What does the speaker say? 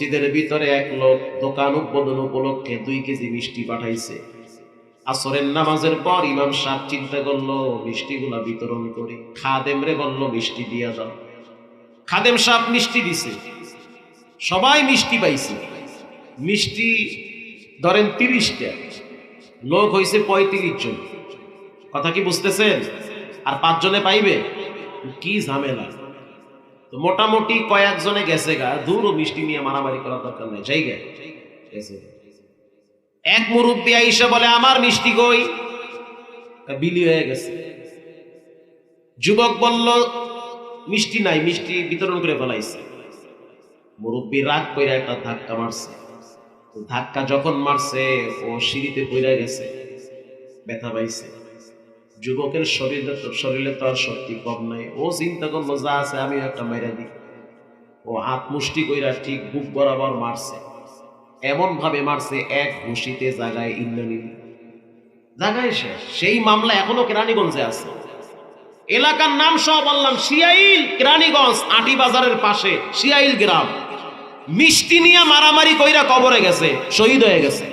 মসজিদের ভিতরে এক লোক দোকান উদ্বোধন উপলক্ষে 2 কেজি মিষ্টি পাঠাইছে। আসরের নামাজের পর ইমাম সাহেব চিন্তা করলো মিষ্টিগুলা বিতরণ করি। খাদেমরে বলল মিষ্টি দিয়া দাও। খাদেম সাহেব মিষ্টি দিছে, সবাই মিষ্টি পাইছে। মিষ্টি ধরেন 30টা, লোক হয়েছে 35 জন। কথা কি বুঝতেছেন? আর 5 জনে পাইবে, কি ঝামেলা। তো মোটামুটি কয়েকজনে গেছে গা, দূর মিষ্টি নিয়ে মারামারি করার দরকার নাই, জায়গা গেছে। এক মুরব্বী আইসা বলে আমার মিষ্টি কই, বিলি হয়ে গেছে। যুবক বলল মিষ্টি নাই, মিষ্টি বিতরণ করে ফেলাইছে। মুরব্বী রাগ কইরা একটা ধাক্কা মারছে। ধাক্কা যখন মারছে ও সিঁড়িতে পড়ে গেছে, ব্যথা পাইছে। যুবকের শরীরে তো আর শক্তি কম নাই। ও চিন্তা করলো যা আছে আমি একটা মাইরা দিই। ও হাত মুষ্টি কইরা ঠিক বুক বরাবর মারছে, এমন ভাবে মারছে এক ঘুষিতে জায়গায় ইন্দ্রনীল জায়গায় শেষ। সেই মামলা এখনো কেরানীগঞ্জে আছে। এলাকার নাম সহ বললাম, শিয়াইল, কেরানীগঞ্জ আটি বাজারের পাশে শিয়াইল গ্রাম। মিষ্টি নিয়ে মারামারি কইরা কবরে গেছে, শহীদ হয়ে গেছে।